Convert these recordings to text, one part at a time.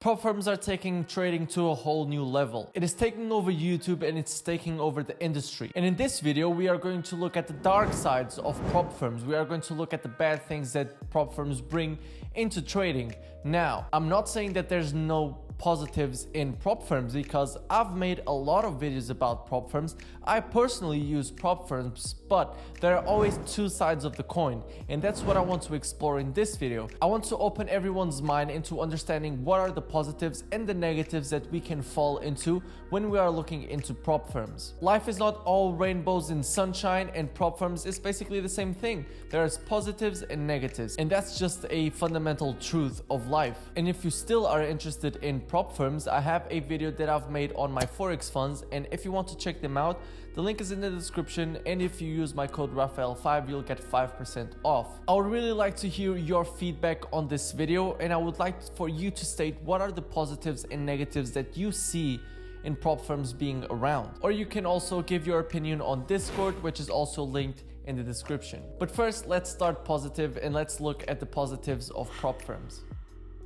Prop firms are taking trading to a whole new level. It is taking over YouTube and it's taking over the industry. And in this video, we are going to look at the dark sides of prop firms. We are going to look at the bad things that prop firms bring into trading. Now, I'm not saying that there's no positives in prop firms because I've made a lot of videos about prop firms. I personally use prop firms, but there are always two sides of the coin, and that's what I want to explore in this video. I want to open everyone's mind into understanding what are the positives and the negatives that we can fall into when we are looking into prop firms. Life is not all rainbows and sunshine, and prop firms is basically the same thing. There's positives and negatives, and that's just a fundamental truth of life. And if you still are interested in prop firms, I have a video that I've made on my forex funds, and if you want to check them out, the link is in the description, and if you use my code Raphael5 you'll get 5% off. I would really like to hear your feedback on this video, and I would like for you to state what are the positives and negatives that you see in prop firms being around. Or you can also give your opinion on Discord, which is also linked in the description. But first, let's start positive and let's look at the positives of prop firms.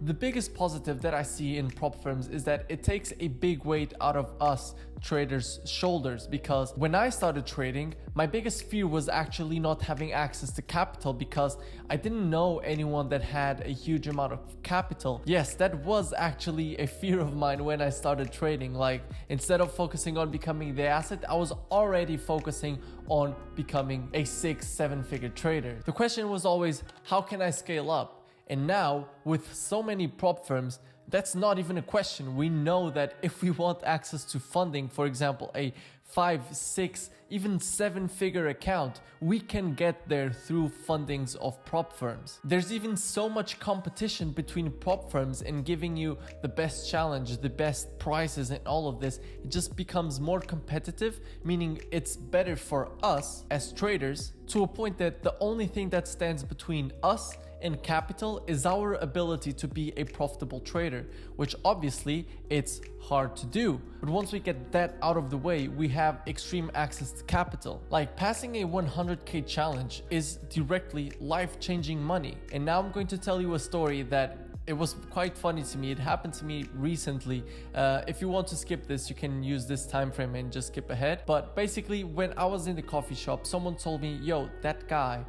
The biggest positive that I see in prop firms is that it takes a big weight out of us traders' shoulders, because when I started trading, my biggest fear was actually not having access to capital because I didn't know anyone that had a huge amount of capital. Yes, that was actually a fear of mine when I started trading. Like, instead of focusing on becoming the asset, I was already focusing on becoming a 6-7 figure trader. The question was always, how can I scale up? And now, with so many prop firms, that's not even a question. We know that if we want access to funding, for example, a 5, 6, even 7-figure account, we can get there through fundings of prop firms. There's even so much competition between prop firms in giving you the best challenge, the best prices, and all of this. It just becomes more competitive, meaning it's better for us as traders, to a point that the only thing that stands between us and capital is our ability to be a profitable trader, which obviously it's hard to do. But once we get that out of the way, we have extreme access to capital. Like, passing a 100k challenge is directly life-changing money. And now I'm going to tell you a story that it was quite funny to me. It happened to me recently. If you want to skip this, you can use this time frame and just skip ahead. But basically, when I was in the coffee shop, someone told me, yo, that guy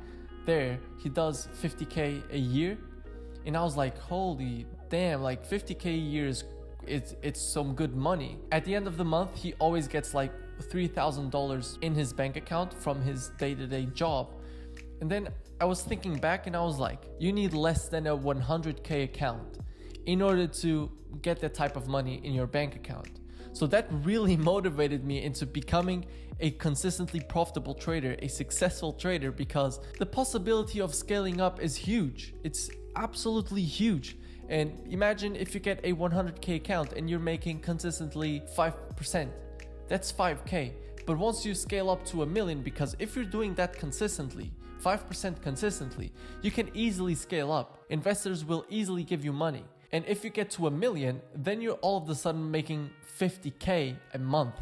there, he does 50k a year. And I was like, holy damn, like 50k a year is it's some good money. At the end of the month, he always gets like $3,000 in his bank account from his day-to-day job. And then I was thinking back and I was like, you need less than a 100k account in order to get that type of money in your bank account. So that really motivated me into becoming a consistently profitable trader, a successful trader, because the possibility of scaling up is huge. It's absolutely huge. And imagine if you get a 100k account and you're making consistently 5%. That's 5k. But once you scale up to 1 million, because if you're doing that consistently, 5% consistently, you can easily scale up. Investors will easily give you money. And if you get to 1 million, then you're all of a sudden making 50k a month.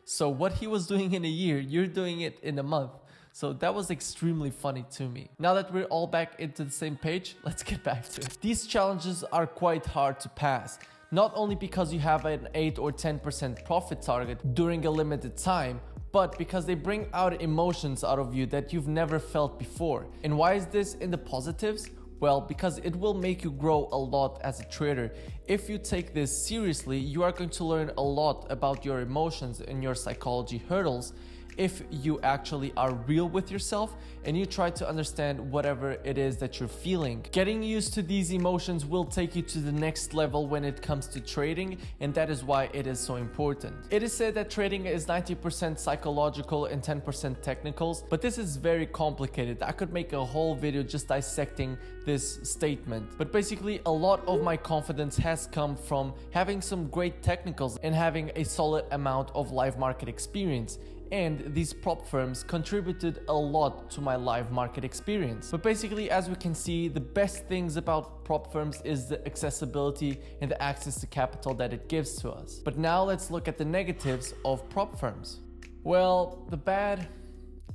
So what he was doing in a year, you're doing it in a month. So that was extremely funny to me. Now that we're all back into the same page, let's get back to it. These challenges are quite hard to pass. Not only because you have an 8 or 10% profit target during a limited time, but because they bring out emotions out of you that you've never felt before. And why is this in the positives? Well, because it will make you grow a lot as a trader. If you take this seriously, you are going to learn a lot about your emotions and your psychology hurdles if you actually are real with yourself and you try to understand whatever it is that you're feeling. Getting used to these emotions will take you to the next level when it comes to trading, and that is why it is so important. It is said that trading is 90% psychological and 10% technicals, but this is very complicated. I could make a whole video just dissecting this statement. But basically, a lot of my confidence has come from having some great technicals and having a solid amount of live market experience. And these prop firms contributed a lot to my live market experience. But basically, as we can see, the best things about prop firms is the accessibility and the access to capital that it gives to us. But now let's look at the negatives of prop firms. Well, the bad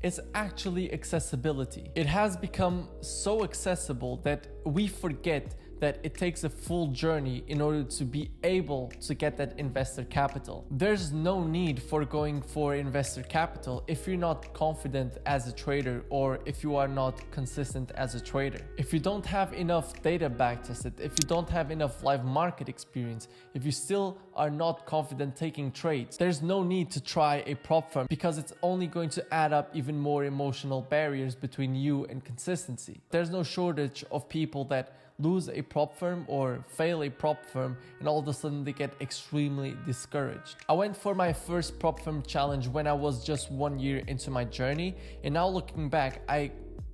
is actually accessibility. It has become so accessible that we forget that it takes a full journey in order to be able to get that investor capital. There's no need for going for investor capital if you're not confident as a trader or if you are not consistent as a trader. If you don't have enough data backtested, if you don't have enough live market experience, if you still are not confident taking trades, there's no need to try a prop firm because it's only going to add up even more emotional barriers between you and consistency. There's no shortage of people that lose a prop firm or fail a prop firm and all of a sudden they get extremely discouraged. I went for my first prop firm challenge when I was just 1 year into my journey, and now looking back, I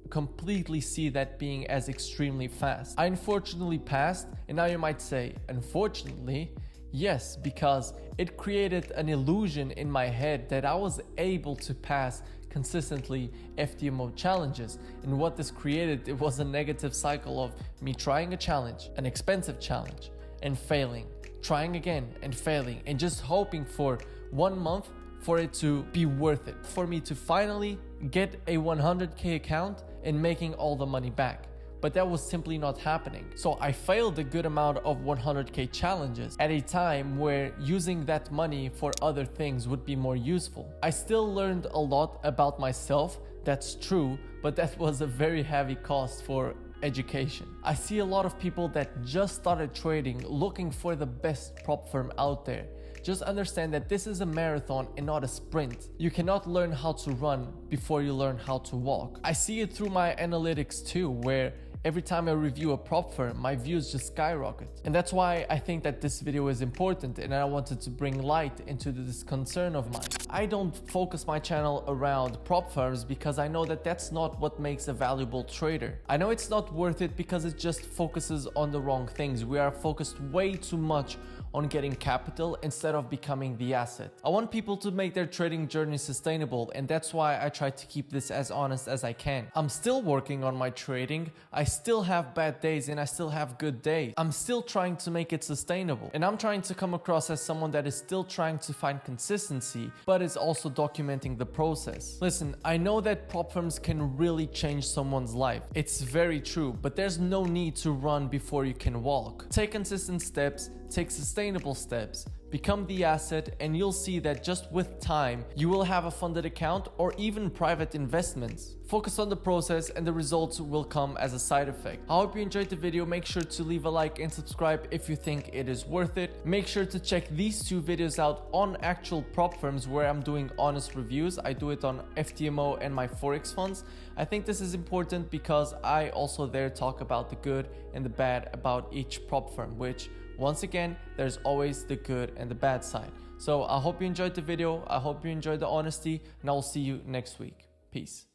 completely see that being as extremely fast. I unfortunately passed, and now you might say, unfortunately, yes, because it created an illusion in my head that I was able to pass consistently FTMO challenges, and what this created, it was a negative cycle of me trying a challenge, an expensive challenge, and failing, trying again and failing, and just hoping for 1 month for it to be worth it, for me to finally get a 100k account and making all the money back. But that was simply not happening. So I failed a good amount of 100k challenges at a time where using that money for other things would be more useful. I still learned a lot about myself, that's true, but that was a very heavy cost for education. I see a lot of people that just started trading looking for the best prop firm out there. Just understand that this is a marathon and not a sprint. You cannot learn how to run before you learn how to walk. I see it through my analytics too, where every time I review a prop firm, my views just skyrocket. And that's why I think that this video is important, and I wanted to bring light into this concern of mine. I don't focus my channel around prop firms because I know that that's not what makes a valuable trader. I know it's not worth it because it just focuses on the wrong things. We are focused way too much on getting capital instead of becoming the asset. I want people to make their trading journey sustainable, and that's why I try to keep this as honest as I can. I'm still working on my trading. I still have bad days and I still have good days. I'm still trying to make it sustainable, and I'm trying to come across as someone that is still trying to find consistency, but is also documenting the process. Listen, I know that prop firms can really change someone's life. It's very true, but there's no need to run before you can walk. Take consistent steps, take sustainable steps, become the asset, and you'll see that just with time, you will have a funded account or even private investments. Focus on the process and the results will come as a side effect. I hope you enjoyed the video. Make sure to leave a like and subscribe if you think it is worth it. Make sure to check these 2 videos out on actual prop firms where I'm doing honest reviews. I do it on FTMO and my Forex funds. I think this is important because I also there talk about the good and the bad about each prop firm, which once again, there's always the good and the bad side. So I hope you enjoyed the video. I hope you enjoyed the honesty, and I'll see you next week. Peace.